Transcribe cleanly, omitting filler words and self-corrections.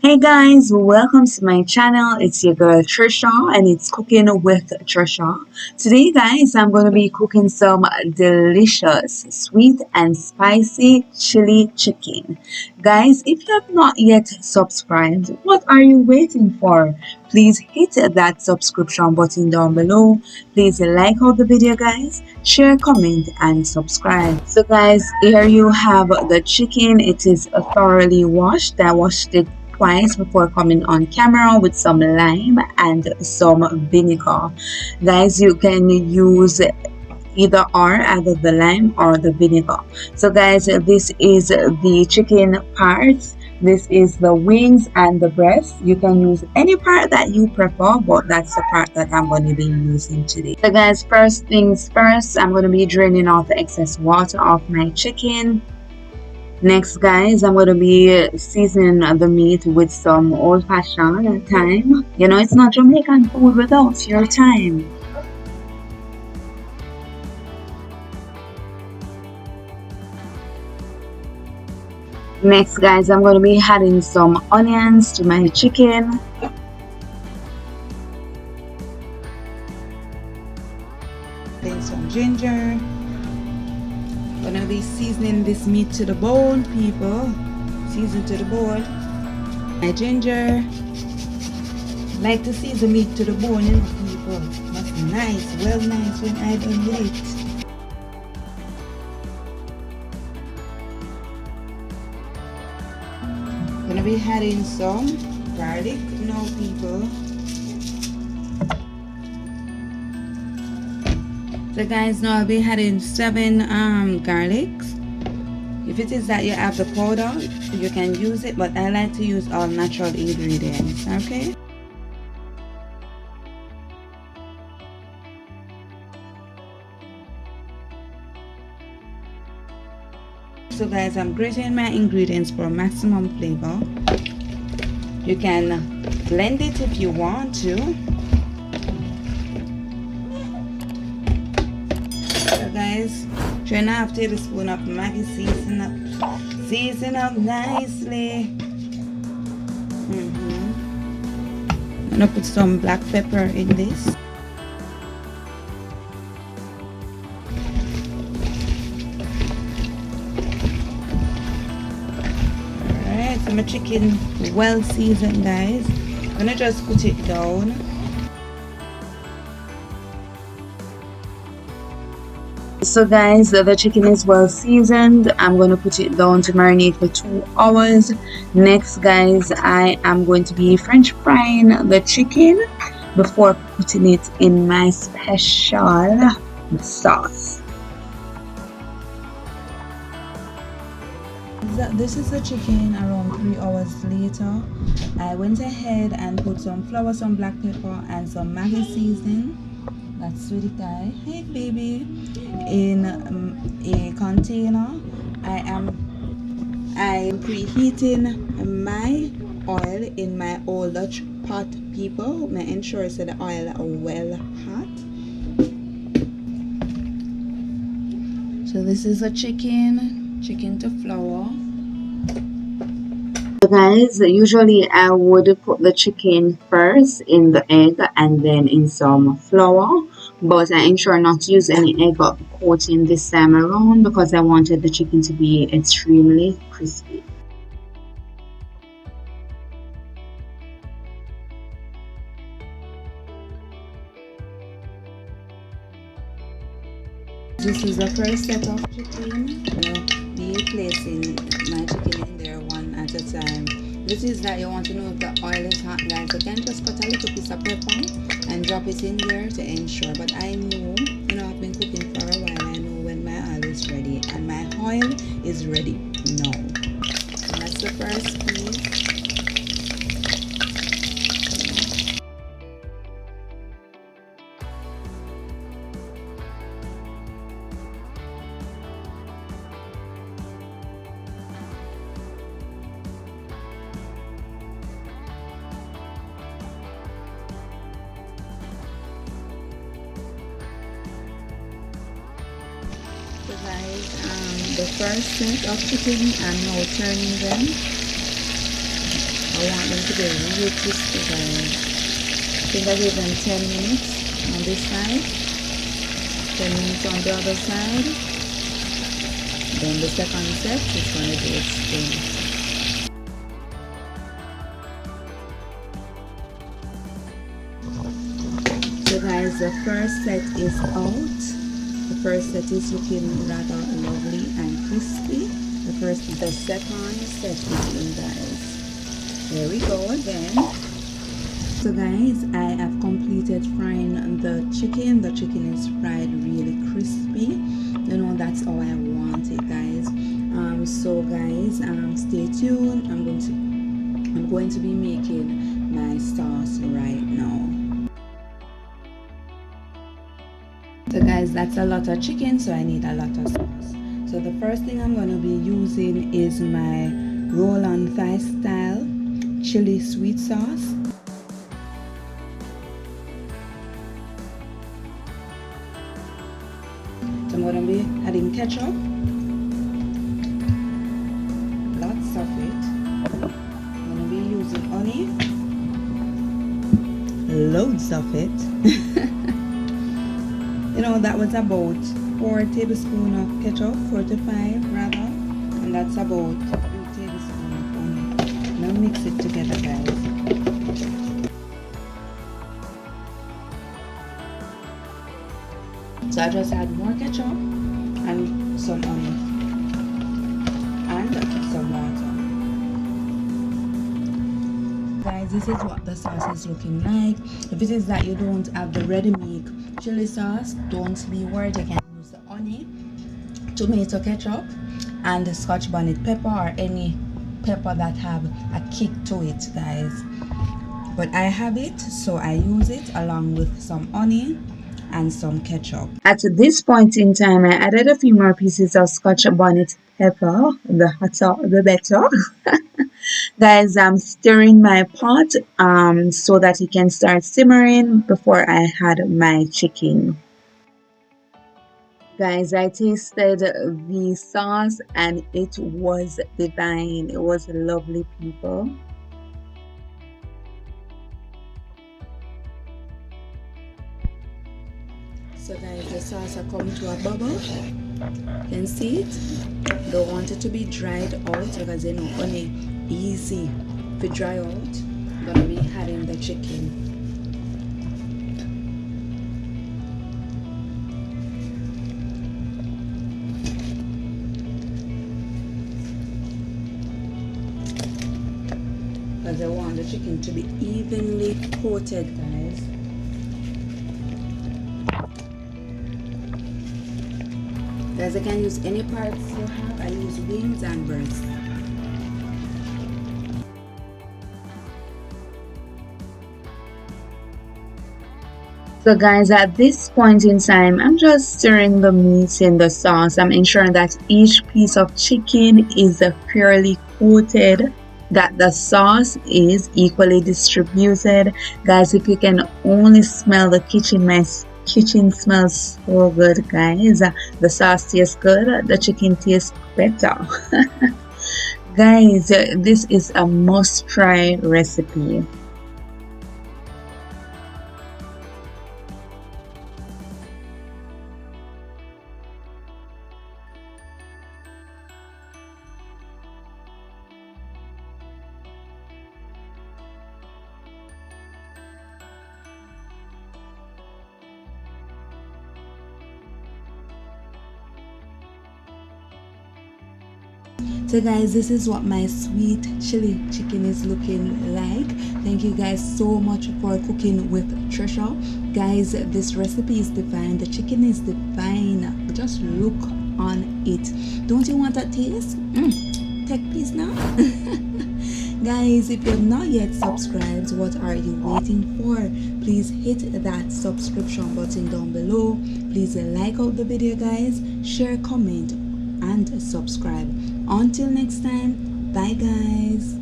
Hey guys, welcome to my channel. It's your girl Trisha and it's Cooking with Trisha. Today guys, I'm going to be cooking some delicious sweet and spicy chili chicken. Guys, if you have not yet subscribed, what are you waiting for? Please hit that subscription button down below. Please like out the video guys, share, comment and subscribe. So guys, here you have the chicken. It is thoroughly washed. I washed it twice before coming on camera with some lime and some vinegar. Guys, you can use either the lime or the vinegar. So guys, this is the chicken parts. This is the wings and the breast. You can use any part that you prefer, but that's the part that I'm going to be using today. So guys, first things first, I'm going to be draining off the excess water off my chicken. Next guys, I'm going to be seasoning the meat with some old-fashioned thyme. You know, it's not Jamaican food without your thyme. Next guys, I'm going to be adding some onions to my chicken. Then some ginger. Gonna be seasoning this meat to the bone, people. Season to the bone. My ginger. Like to season meat to the bone, you know, people. That's nice, well nice when I done with it. Gonna be adding some garlic now, people. So guys, now I'll be adding 7 garlics. If it is that you have the powder, you can use it, but I like to use all natural ingredients. Okay. So guys, I'm grating my ingredients for maximum flavor. You can blend it if you want to. So guys, 3.5 tablespoons of Maggi season up nicely. I'm gonna put some black pepper in this. Alright, so my chicken well seasoned guys. I'm gonna just put it down. So guys, the chicken is well seasoned. I'm going to put it down to marinate for 2 hours. Next guys, I am going to be French frying the chicken before putting it in my special sauce. This is the chicken around 3 hours later. I went ahead and put some flour, some black pepper and some Maggi seasoning. That's sweetie guy. Hey baby. In a container. I am preheating my oil in my old Dutch pot, people. I ensure so the oil are well hot. So this is a chicken to flour. So guys, usually I would put the chicken first in the egg and then in some flour, but I ensure not to use any egg coating this time around because I wanted the chicken to be extremely crispy. This is the first set of chicken. Be placing my chicken in there one at a time. This is that you want to know if the oil is hot, guys. You can just cut a little piece of pepper and drop it in there to ensure. But I know, I've been cooking for a while. I know when my oil is ready, and my oil is ready now. So that's the first piece. So guys, the first set of chicken, I'm now turning them I want them to be really crispy, guys. I think I gave them 10 minutes on this side, 10 minutes on the other side. Then the second set is going to do its thing. So guys, the first set is out. The first set is looking rather lovely and crispy. The second set is in, guys. There we go again. So guys, I have completed frying the chicken. The chicken is fried really crispy. You know, that's how I want it, guys. So guys, stay tuned. I'm going to be making my sauce right now. So guys, that's a lot of chicken, so I need a lot of sauce. So the first thing I'm going to be using is my roll-on thigh style chili sweet sauce. So I'm going to be adding ketchup, lots of it. I'm going to be using honey, loads of it. You know, that was about 4 tablespoons of ketchup, 4 to 5 rather, and that's about 3 tablespoons of honey. Now mix it together, guys. So I just add more ketchup and some honey and some water. Guys, this is what the sauce is looking like. If it is that you don't have the ready-made chili sauce, don't be worried. You can use the honey, tomato ketchup, and the Scotch bonnet pepper, or any pepper that have a kick to it, guys. But I have it, so I use it along with some honey and some ketchup. At this point in time, I added a few more pieces of Scotch bonnet pepper. The hotter, the better. Guys, I'm stirring my pot so that it can start simmering before I add my chicken. Guys, I tasted the sauce and it was divine. It was lovely, people. So guys, the sauce are coming to a bubble. You can see it. Don't want it to be dried out because you know honey easy to dry out. I'm gonna be adding the chicken. Because I want the chicken to be evenly coated, guys. Guys, I can use any parts you have. I use wings and breasts. So guys, at this point in time, I'm just stirring the meat in the sauce. I'm ensuring that each piece of chicken is fairly coated, that the sauce is equally distributed. Guys, if you can only smell the kitchen, my kitchen smells so good, guys. The sauce tastes good, the chicken tastes better. Guys, this is a must-try recipe. So guys, this is what my sweet chili chicken is looking like. Thank you guys so much for cooking with Trisha. Guys, this recipe is divine. The chicken is divine. Just look on it. Don't you want a taste? Take peace now. Guys, if you're not yet subscribed, what are you waiting for? Please hit that subscription button down below. Please like out the video, guys, share, comment, and subscribe. Until next time, bye guys.